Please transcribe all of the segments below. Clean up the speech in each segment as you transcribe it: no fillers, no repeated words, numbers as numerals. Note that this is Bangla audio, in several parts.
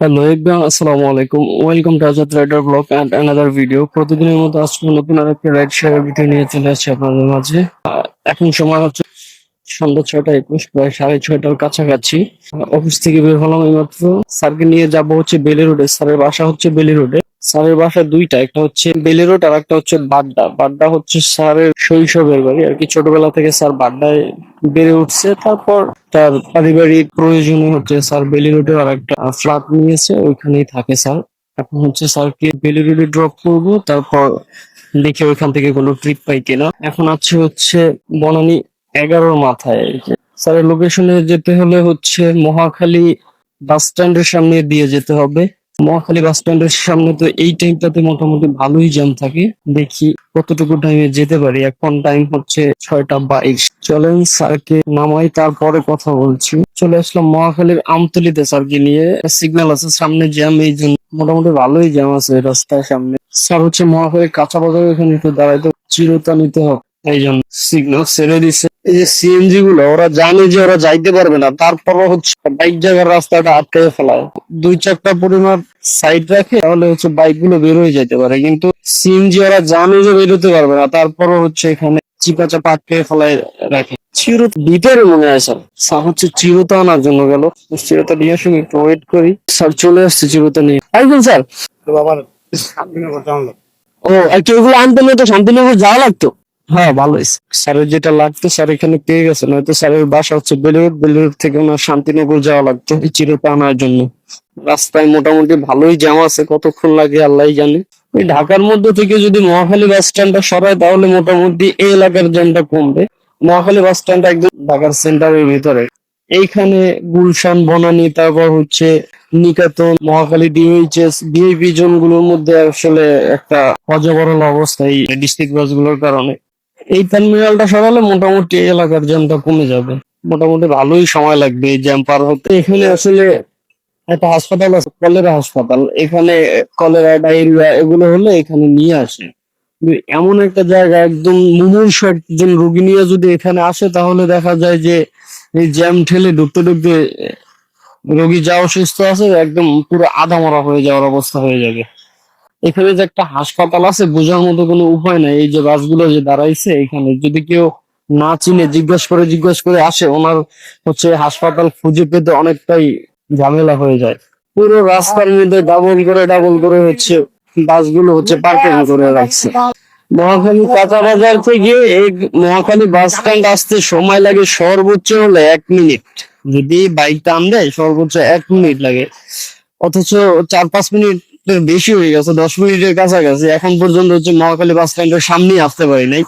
হ্যালো এভরিওয়ান, আসসালামু আলাইকুম। Welcome to Azad rider blog and another video. প্রতিদিনের মতো আজকে নতুন আরেকটা রাইড শেয়ার ভিডিও নিয়ে চলে আসছি আপনাদের মাঝে। এখন সময় হচ্ছে সন্ধ্যা 6:21, প্রায় 6:30টার কাছাকাছি। অফিস থেকে বের হলাম এইমাত্র। স্যারকে নিয়ে যাব হচ্ছে বেলি রোডে। স্যারের বাসা হচ্ছে বেলি রোডে। স্যারের বাসা দুইটা, একটা হচ্ছে বেলি রোড আর একটা হচ্ছে বাড্ডা। বাড্ডা হচ্ছে স্যারের শৈশবের বাড়ি আর কি। ছোটবেলা থেকে স্যার বাড্ডায় বেড়ে উঠছে, তারপর তার পারিবারিক প্রয়োজনে হচ্ছে স্যার বেলি রোডে আর একটা ফ্ল্যাট নিয়েছে, ওইখানেই থাকে স্যার। এখন হচ্ছে স্যারকে বেলি রোডে ড্রপ করব, তারপর দেখি ওইখান থেকে কোনো ট্রিপ পাই কিনা। এখন আছে হচ্ছে বনানী 11-র মাথায়। স্যারের লোকেশনে যেতে হলে হচ্ছে মহাখালী বাস স্ট্যান্ডের সামনে দিয়ে যেতে হবে। মহাখালী বাস স্ট্যান্ডের সামনে তো এই টাইমটাতে মোটামুটি ভালোই জ্যাম থাকে। দেখি কতটুকু টাইমে যেতে পারি। এখন টাইম হচ্ছে 6:22। চলেন স্যারকে নামাই, তারপরে কথা বলছি। চলে আসলাম মহাখালীর আমতলিতে স্যারকে নিয়ে। সিগন্যাল আছে, সামনে জ্যাম, এই জন্য মোটামুটি ভালোই জ্যাম আছে রাস্তার সামনে। স্যার হচ্ছে মহাখালীর কাঁচা বাজার, এখানে একটু দাঁড়াইতে চিরতা নিতে হবে, এই জন্য সিগন্যাল ছেড়ে দিছে। এই যে সিএনজি গুলো, ওরা জানে যে ওরা যাইতে পারবে না, তারপরও হচ্ছে বাইক জায়গার রাস্তাটা আটকে ফেলায়। দুই চারটা পরিমাণ সাইড রাখে, তাহলে হচ্ছে বাইক গুলো বের হয়ে যেতে পারে। কিন্তু সিএনজি ওরা জানে যে বেরোতে পারবে না, তারপরও হচ্ছে এখানে চিপা চাপা আটকে ফেলায় রাখে। চিরতা ভিতরে মনে হয় স্যার। স্যার হচ্ছে চিরতা আনার জন্য গেল। চিরতা নিয়ে আসুন, একটু ওয়েট করি। স্যার চলে আসছে চিরতা নিয়ে। আসবেন স্যার? আবার শান্তিনগর যাওয়া লাগবে। ও, একটু ওগুলো আনতে নয় তো শান্তিনগর যাওয়া লাগতো। হ্যাঁ, ভালো হয়েছে। স্যারের যেটা লাগতো স্যার এখানে পেয়ে গেছে, নয়তো স্যারের বাসা হচ্ছে বেলুড়। বেলুড় থেকে ওনার শান্তিনগর যাওয়া লাগতো এই চিরতা আনার জন্য। রাস্তায় মোটামুটি ভালোই জ্যাম আছে, কতক্ষণ লাগে আল্লাহই জানে। ওই ঢাকার মধ্যে থেকে যদি মহাখালী বাস স্ট্যান্ডটা সরায়, তাহলে মোটামুটি এই এলাকার জ্যামটা কমবে। মহাখালী বাস স্ট্যান্ড একদম ঢাকার সেন্টারের ভিতরে। এইখানে গুলশান, বনানী, তারপর হচ্ছে নিকাতন, মহাখালী, ডিএইচএস, ভিআইপি জোন গুলোর মধ্যে আসলে একটা অজবরল অবস্থা এই ডিস্ট্রিক্ট বাস গুলোর কারণে। এই টার্মিনালটা সরালে মোটামুটি এই এলাকার জ্যামটা কমে যাবে। মোটামুটি ভালোই সময় লাগবে এই জ্যাম পার হতে। এখানে আসলে একটা হাসপাতাল আছে, কলেরা হাসপাতাল। এখানে কলেরা, ডায়রিয়া এগুলো হলে এখানে নিয়ে আসে। কিন্তু এমন একটা জায়গা, একদম মুমূর্ষু একজন রোগী নিয়ে যদি এখানে আসে, তাহলে দেখা যায় যে এই জ্যাম ঠেলে ঢুকতে ঢুকতে রোগী যা অসুস্থ আছে একদম পুরো আধা মরা হয়ে যাওয়ার অবস্থা হয়ে যাবে। এখানে যে একটা হাসপাতাল আছে বোঝার মতো কোনো উপায় নাই। এই যে বাসগুলো যে দাঁড়াইছে এখানে, যদি কেউ না চিনে জিজ্ঞেস করে আসে, ওনার হচ্ছে হাসপাতাল খুঁজে পেতে অনেকটাই ঝামেলা হয়ে যায়। পুরো রাস্তার মধ্যে ডাবল করে হচ্ছে বাসগুলো হচ্ছে পার্কিং করে রাখছে। মহাখালী কাঁচা বাজার থেকে এই মহাখালী বাস স্ট্যান্ড আসতে সময় লাগে সর্বোচ্চ হলে 1 মিনিট। যদি বাইক টান দেয় সর্বোচ্চ 1 মিনিট লাগে, অথচ 4-5 মিনিটের বেশি হয়ে গেছে, 10 মিনিটের কাছাকাছি এখন পর্যন্ত হচ্ছে মহাখালী বাস স্ট্যান্ডের সামনেই আসতে পারি নাই।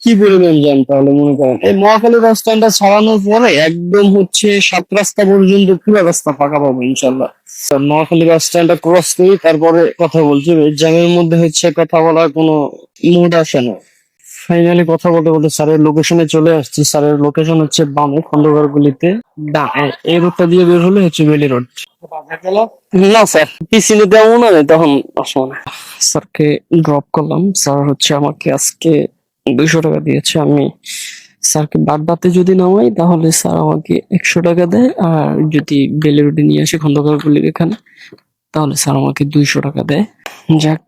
কি পরিমাণ জ্যাম! তাহলে মনে করেন এই মহাখালী বাস স্ট্যান্ডটা ছাড়ানোর পরে একদম হচ্ছে 7 রাস্তা পর্যন্ত পুরো রাস্তা ফাঁকা পাবো ইনশাল্লাহ। স্যার, নোয়াখালী বাস স্ট্যান্ডটা ক্রস করি, তারপরে কথা বলছি। এই জ্যামের মধ্যে হচ্ছে কথা বলার কোনো মুড আসে না। ফাইনালি কথা বলতে বলতে স্যারের লোকেশনে চলে আসছি। স্যারের লোকেশন হচ্ছে বামে খন্দকার গলিতে। এই রোডটা দিয়ে বের হলে হচ্ছে বেলি রোড। বাজার গেল। না স্যার, পিছনে দেওয়া না, তখন আসবো না। স্যারকে ড্রপ করলাম। স্যার হচ্ছে আমাকে আজকে 200 টাকা দিয়েছে। আমি স্যারকে বাড্ডাতে যদি নামাই, তাহলে স্যার আমাকে 100 টাকা দেয়। আর যদি বেলি রোডে নিয়ে আসে খন্দকার গলির এখানে, তাহলে স্যার আমাকে 200 টাকা দেয়। যাক,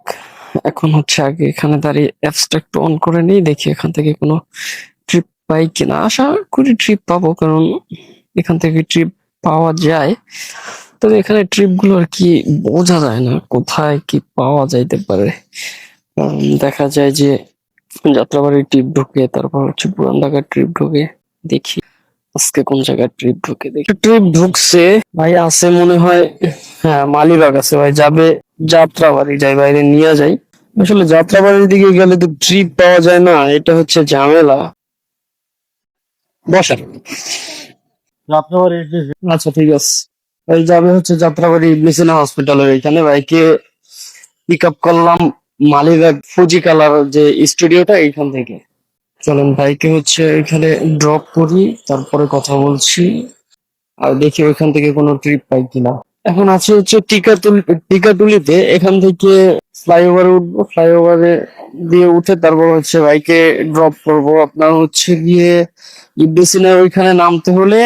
এখন হচ্ছে আগে এখানে দাঁড়িয়ে অ্যাপসটা একটু অন করে নিই, দেখি এখান থেকে কোনো ট্রিপ পাই কিনা। আশা করি ট্রিপ পাবো, কারণ এখান থেকে ট্রিপ পাওয়া যায়। তবে এখানে ট্রিপ গুলো আর কি বোঝা যায় না কোথায় কি পাওয়া যাইতে পারে। দেখা যায় যে যাত্রাবাড়ির ট্রিপ ঢুকে, তারপর হচ্ছে পুরান ঢাকার ট্রিপ ঢুকে। দেখি আজকে কোন জায়গায় ট্রিপ ঢুকে, দেখি। ট্রিপ ঢুকছে ভাই, আছে মনে হয়। হ্যাঁ, মালিবাগ আছে ভাই, যাবে যাত্রাবাড়ি। যাই, বাইরে নিয়ে যাই। আসলে যাত্রাবাড়ির দিকে গেলে তো ট্রিপ পাওয়া যায় না, এটা হচ্ছে ঝামেলা। বসেন। যাত্রাবাড়ি আচ্ছা, ঠিক আছে। এই যাবে হচ্ছে যাত্রাবাড়ি ইবনে হসপিটালের এখানে। বাইকে পিক আপ করলাম মালিবাগ ফুজি কালার যে স্টুডিওটা, এইখান থেকে। চলেন বাইকে হচ্ছে এখানে ড্রপ করি, তারপরে কথা বলছি। আর দেখি ওইখান থেকে কোনো ট্রিপ পাই কিনা। এখন আছে হচ্ছে টিকাতুলিতে। এখান থেকে ফ্লাইওভারে উঠবো, ফ্লাইওভারে দিয়ে উঠে তারপর হচ্ছে বাইকে ড্রপ করব। আপনার হচ্ছে গিয়ে ইবনে সিনা ওইখানে নামতে হলে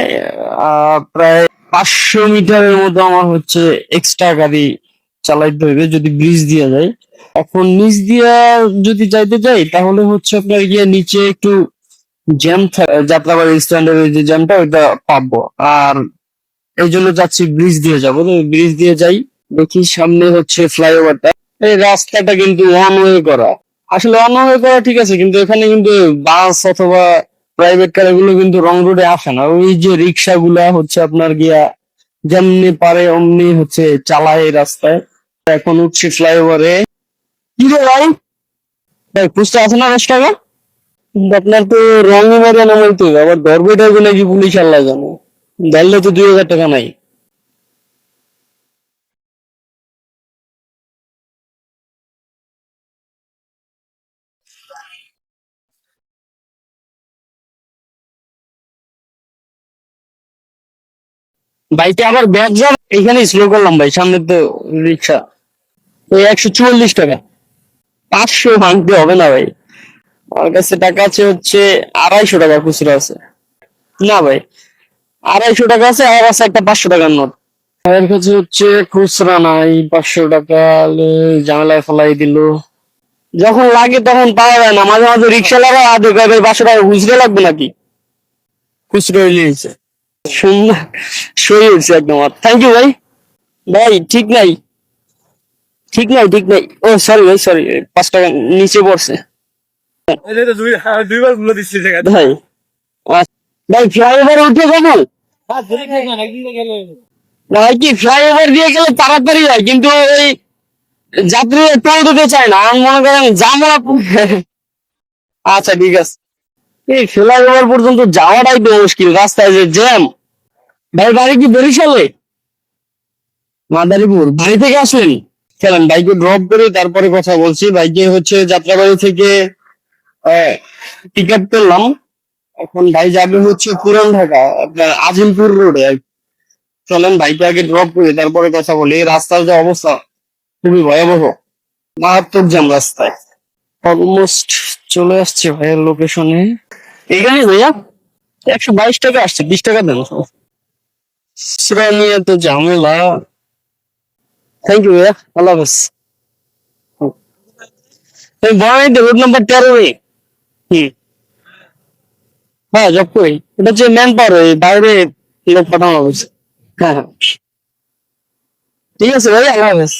প্রায় 500 মিটারের মতো আমার হচ্ছে এক্সট্রা গাড়ি চালাইতে হইবে যদি ব্রিজ দিয়ে যায়। এখন নিচ দিয়া যদি যাইতে যাই তাহলে হচ্ছে আপনার গিয়ে নিচে একটু জ্যাম, যাত্রাবাড়ি স্ট্যান্ডের ওই যে জ্যামটা ওইটা পাবো। আর এই জন্য যাচ্ছি ব্রিজ দিয়ে যাবো, তো ব্রিজ দিয়ে যাই। দেখি সামনে হচ্ছে ফ্লাইওভারটা। এই রাস্তাটা কিন্তু ওয়ান ওয়ে করা। আসলে ওয়ান ওয়ে করা ঠিক আছে, কিন্তু এখানে কিন্তু বাস অথবা প্রাইভেট কার এগুলো কিন্তু রং রোডে আসে না। ওই যে রিক্সা গুলা হচ্ছে আপনার গিয়া যেমনি পারে অমনি হচ্ছে চালায় এই রাস্তায়। এখন উঠছি ফ্লাইওভারে। কি রে ভাই, ভাই খুঁজতে আছে না 10 টাকা? কিন্তু আপনার তো রঙে মেরে নামাইতে হবে, আবার ধরবে টরবে নাকি পুলিশ আল্লাহ জানে। ধরলে তো 2000 টাকা নাই। বাইকে আবার ব্যাগ যা এখানে স্লো করলাম ভাই, সামনে তো রিক্সা। ওই 144 টাকা। 500 ভাঙতে হবে না ভাই, আমার কাছে টাকা আছে হচ্ছে 250 টাকা খুচরা আছে। না ভাই, 250 টাকা আছে, আর আছে একটা 500 টাকার নোট। ভাইয়ের কাছে হচ্ছে খুচরা নাই, 500 টাকা ঝামেলায় ফেলাই দিল। যখন লাগে তখন পাওয়া যায় না, মাঝে মাঝে রিক্সা লাগা আদৌ ভাই 500 টাকা খুচরা লাগবে নাকি, খুচরা হইলে হয়েছে। সুন্দর, সই হয়েছে একদম। থ্যাংক ইউ ভাই। ভাই ঠিক নাই, ঠিক নাই, ঠিক নাই। ও সরি ভাই, সরি, 5 টাকা নিচে পড়ছে। এই তো দুইবার গুলো দিচ্ছি জায়গা। ভাই ভাই ফ্লাইওভার উঠে যাবো। হ্যাঁ ধরে খাই না, একদিন গেলে ভাই কি ফ্লাইওভার দিয়ে গেলে তাড়াতাড়ি হয়, কিন্তু ওই যাত্রীরা টোল দিতে চায় না, আমি মনে করেন জামা। আচ্ছা ঠিক আছে। এই ফ্লাইওভার পর্যন্ত যাওয়াটাই তো মুশকিল, রাস্তায় যে জ্যাম। ভাই বাড়ি কি বরিশালে? মাদারীপুর। বাড়ি থেকে আসলেন? চলেন বাইকে ড্রপ করে তারপরে কথা বলছি। বাইকে হচ্ছে যাত্রাবাড়ি থেকে পিক আপ করলাম। এখন ভাই যাবে হচ্ছে পুরান ঢাকা, আপনার আজিমপুর রোডে। চলেন বাইকে আগে ড্রপ করি তারপরে কথা বলি। এই রাস্তার যে অবস্থা খুবই ভয়াবহ, মারাত্মক জ্যাম রাস্তায়। অলমোস্ট চলে আসছে ভাইয়ের লোকেশনে। এখানে ভাইয়া 122 টাকা আসছে, 20 টাকা দেন। সেটা নিয়ে তো ঝামেলা। থ্যাংক ইউ ভাইয়া, আল্লাহ হাফেজ। আমি বনানীতে রোড নাম্বার 13 এ। হুম, হ্যাঁ জব করি। এটা হচ্ছে ম্যান পাওয়ার, বাইরে লোক পাঠানো হয়েছে। হ্যাঁ হ্যাঁ, ঠিক আছে ভাই, আল্লাহ হাফেজ।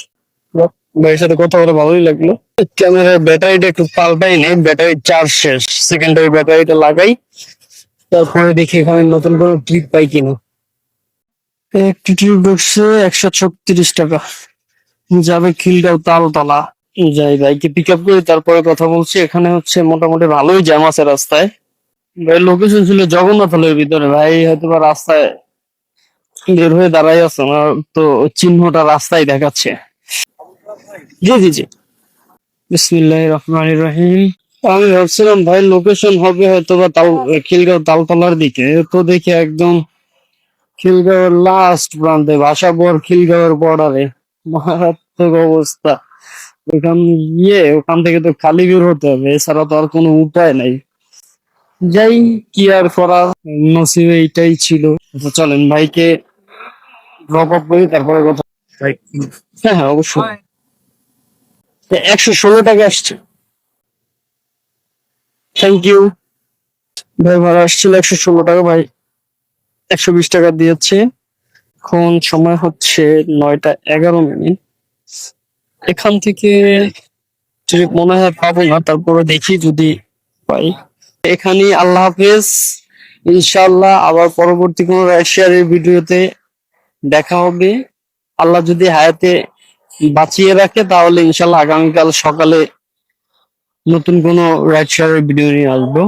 ভাইয়ের সাথে কথা বলে ভালোই লাগলো। ক্যামেরার ব্যাটারিটা একটু পাল্টাই নেই, ব্যাটারি চার্জ শেষ। সেকেন্ডারি ব্যাটারিটা লাগাই, তারপরে দেখি এখানে নতুন কোনো ক্লিপ পাই কিনা। একটি টিউব ঢুকছে 136 টাকা, যাবে খিলগাঁও তালতলা। যাই বাইকে পিক আপ করি তারপরে কথা বলছি। এখানে হচ্ছে মোটামুটি ভালোই জ্যাম আছে রাস্তায়। ভাই লোকেশন ছিল জগন্নাথ হলের ভিতরে, ভাই হয়তো বা রাস্তায় বের হয়ে দাঁড়াই আছে না, তো চিহ্নটা রাস্তায় দেখাচ্ছে। জি জি জি। বিসমিল্লাহির রহমানির রহিম। আমি ভাবছিলাম ভাই লোকেশন হবে হয়তো বা খিলগাঁও তালতলার দিকে, তো দেখি একদম খিলগাঁওয়ের লাস্ট প্রান্তে, ভাষাবর খিলগাঁওয়ের বর্ডারে। মারাত্মক অবস্থা। ওখান গিয়ে ওখান থেকে তো খালি বের হতে হবে, এছাড়া তো আর কোনো উপায় নাই। যাই, কি আর করা, নসিবে এইটাই ছিল। তো চলেন ভাইকে ড্রপ আপ করি তারপরে কথা। ভাই হ্যাঁ হ্যাঁ অবশ্যই। 116 টাকা আসছে। থ্যাংক ইউ ভাই। ভাড়া আসছিল 116 টাকা, ভাই 120 টাকা দিয়েছে। এখন সময় হচ্ছে 9টা 11 মিনিট। এখান থেকে যদি মনে হয় পাবো না, তারপরে দেখি যদি পাই। এখানেই আল্লাহ হাফেজ। ইনশাআল্লাহ আবার পরবর্তী কোনো রাশিয়ারের ভিডিওতে দেখা হবে। আল্লাহ যদি হায়াতে বাঁচিয়ে রাখে তাহলে ইনশাআল্লাহ আগামীকাল সকালে নতুন কোনো রাইড শেয়ারের ভিডিও নিয়ে আসবো।